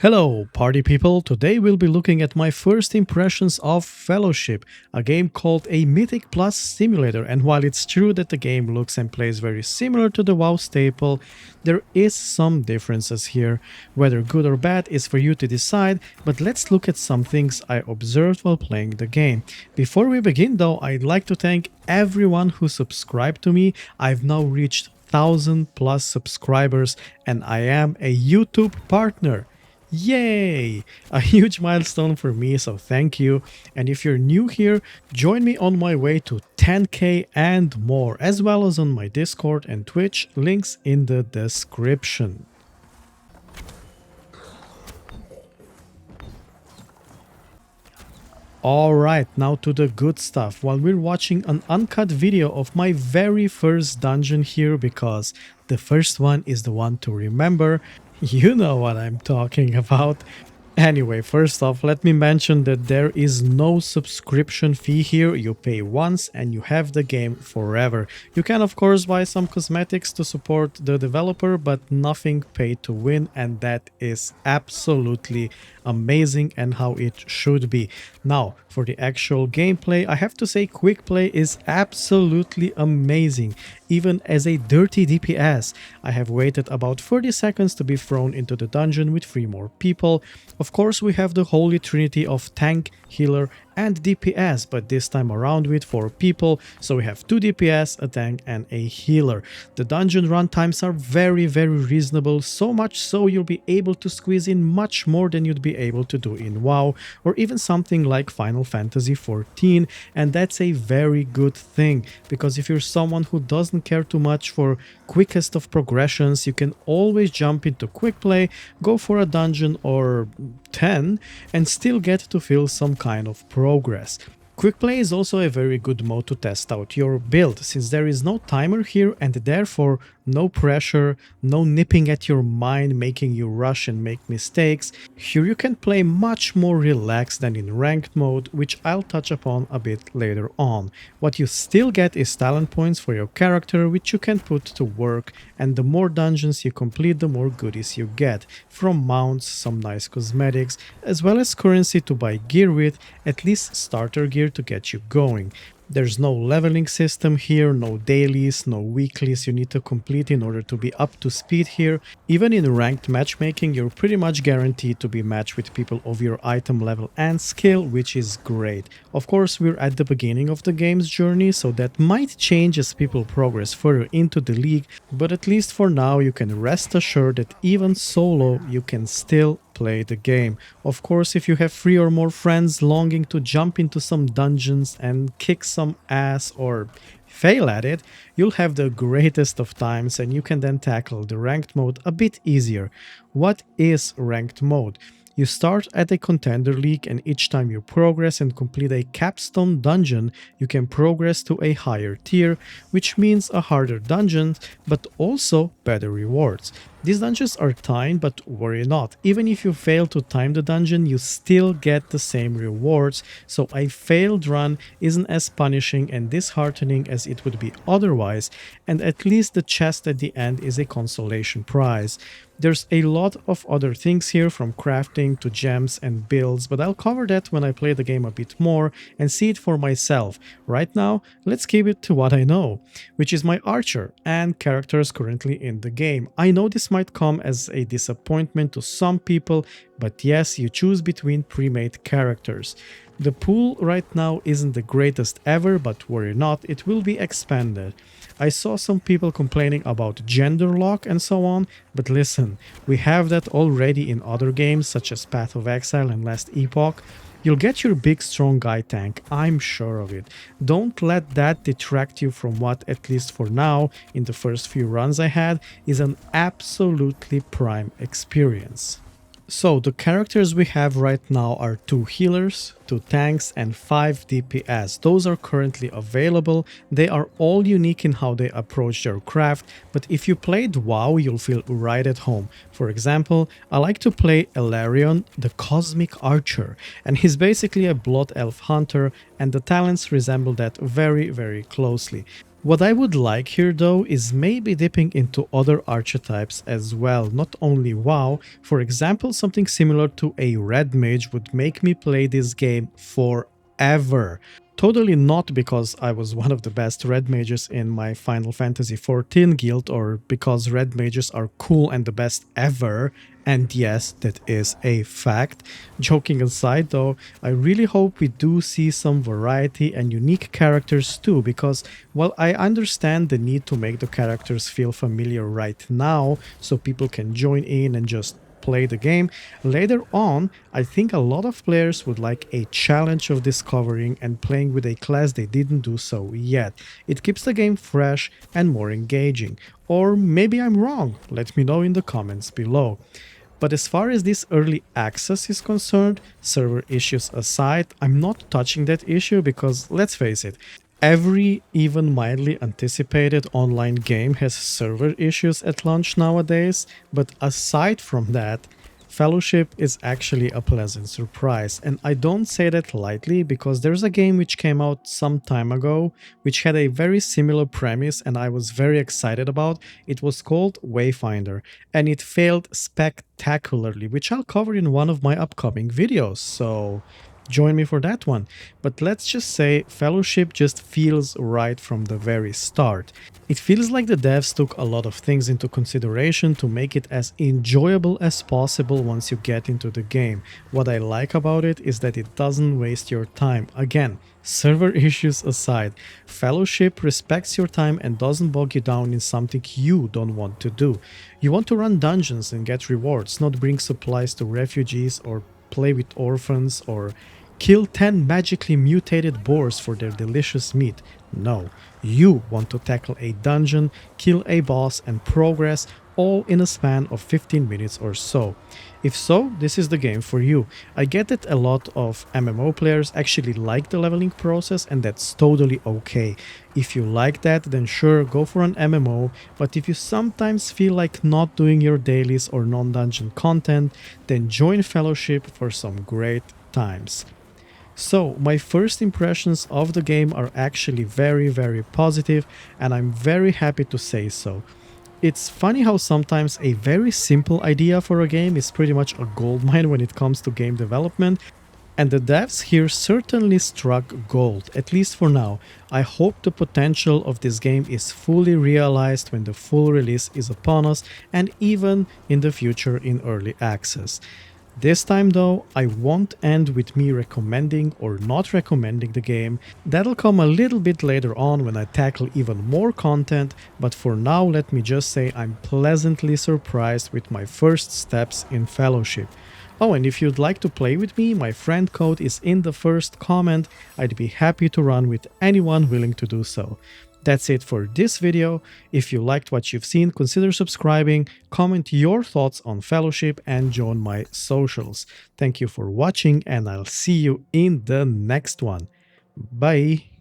Hello, party people! Today we'll be looking at my first impressions of Fellowship, a game called a Mythic Plus Simulator, and while it's true that the game looks and plays very similar to the WoW staple, there is some differences here. Whether good or bad is for you to decide, but let's look at some things I observed while playing the game. Before we begin though, I'd like to thank everyone who subscribed to me. I've now reached 1000 plus subscribers and I am a YouTube partner. Yay! A huge milestone for me, so thank you. And if you're new here, join me on my way to 10k and more, as well as on my Discord and Twitch, links in the description. Alright, now to the good stuff. While we're watching an uncut video of my very first dungeon here, because the first one is the one to remember. You know what I'm talking about. Anyway, first off, let me mention that there is no subscription fee here. You pay once and you have the game forever. You can of course buy some cosmetics to support the developer, but nothing pay to win, and that is absolutely amazing and how it should be. Now, for the actual gameplay, I have to say quick play is absolutely amazing. Even as a dirty DPS, I have waited about 30 seconds to be thrown into the dungeon with 3 more people. Of course, we have the holy trinity of tank, healer and DPS, but this time around with 4 people, so we have 2 DPS, a tank and a healer. The dungeon run times are very reasonable, so much so you'll be able to squeeze in much more than you'd be able to do in WoW or even something like Final Fantasy XIV, and that's a very good thing, because if you're someone who doesn't care too much for quickest of progressions, you can always jump into quick play, go for a dungeon or 10 and still get to feel some kind of progress. Quick play is also a very good mode to test out your build, since there is no timer here and therefore no pressure, no nipping at your mind making you rush and make mistakes. Here you can play much more relaxed than in ranked mode, which I'll touch upon a bit later on. What you still get is talent points for your character, which you can put to work, and the more dungeons you complete, the more goodies you get, from mounts, some nice cosmetics, as well as currency to buy gear with, at least starter gear to get you going. There's no leveling system here, no dailies, no weeklies you need to complete in order to be up to speed here. Even in ranked matchmaking, you're pretty much guaranteed to be matched with people of your item level and skill, which is great. Of course, we're at the beginning of the game's journey, so that might change as people progress further into the league, but at least for now you can rest assured that even solo you can still play the game. Of course, if you have 3 or more friends longing to jump into some dungeons and kick some ass or fail at it, you'll have the greatest of times and you can then tackle the ranked mode a bit easier. What is ranked mode? You start at a contender league, and each time you progress and complete a capstone dungeon, you can progress to a higher tier, which means a harder dungeon, but also better rewards. These dungeons are timed, but worry not. Even if you fail to time the dungeon, you still get the same rewards, so a failed run isn't as punishing and disheartening as it would be otherwise, and at least the chest at the end is a consolation prize. There's a lot of other things here, from crafting to gems and builds, but I'll cover that when I play the game a bit more and see it for myself. Right now, let's keep it to what I know, which is my archer and characters currently in the game. I know this might come as a disappointment to some people, but yes, you choose between pre-made characters. The pool right now isn't the greatest ever, but worry not, it will be expanded. I saw some people complaining about gender lock and so on, but listen, we have that already in other games such as Path of Exile and Last Epoch. You'll get your big strong guy tank, I'm sure of it. Don't let that detract you from what, at least for now, in the first few runs I had, is an absolutely prime experience. So the characters we have right now are 2 healers, 2 tanks and 5 DPS. Those are currently available. They are all unique in how they approach their craft, but if you played WoW, you'll feel right at home. For example, I like to play Elarion, the Cosmic Archer, and he's basically a Blood Elf hunter, and the talents resemble that very closely. What I would like here though is maybe dipping into other archetypes as well, not only WoW. For example, something similar to a red mage would make me play this game forever. Totally not because I was one of the best red mages in my Final Fantasy XIV guild or because red mages are cool and the best ever. And yes, that is a fact. Joking aside though, I really hope we do see some variety and unique characters too, because while I understand the need to make the characters feel familiar right now so people can join in and just play the game, later on, I think a lot of players would like a challenge of discovering and playing with a class they didn't do so yet. It keeps the game fresh and more engaging. Or maybe I'm wrong, let me know in the comments below. But as far as this early access is concerned, server issues aside, I'm not touching that issue because, let's face it, every even mildly anticipated online game has server issues at launch nowadays, but aside from that, Fellowship is actually a pleasant surprise, and I don't say that lightly because there's a game which came out some time ago which had a very similar premise and I was very excited about. It was called Wayfinder and it failed spectacularly, which I'll cover in one of my upcoming videos, so join me for that one. But let's just say Fellowship just feels right from the very start. It feels like the devs took a lot of things into consideration to make it as enjoyable as possible once you get into the game. What I like about it is that it doesn't waste your time. Again, server issues aside, Fellowship respects your time and doesn't bog you down in something you don't want to do. You want to run dungeons and get rewards, not bring supplies to refugees or play with orphans or kill 10 magically mutated boars for their delicious meat. No, you want to tackle a dungeon, kill a boss and progress all in a span of 15 minutes or so. If so, this is the game for you. I get that a lot of MMO players actually like the leveling process and that's totally okay. If you like that, then sure, go for an MMO, but if you sometimes feel like not doing your dailies or non-dungeon content, then join Fellowship for some great times. So, my first impressions of the game are actually very positive and I'm very happy to say so. It's funny how sometimes a very simple idea for a game is pretty much a goldmine when it comes to game development, and the devs here certainly struck gold, at least for now. I hope the potential of this game is fully realized when the full release is upon us and even in the future in early access. This time though, I won't end with me recommending or not recommending the game. That'll come a little bit later on when I tackle even more content, but for now let me just say I'm pleasantly surprised with my first steps in Fellowship. Oh, and if you'd like to play with me, my friend code is in the first comment. I'd be happy to run with anyone willing to do so. That's it for this video. If you liked what you've seen, consider subscribing, comment your thoughts on Fellowship and join my socials. Thank you for watching and I'll see you in the next one. Bye!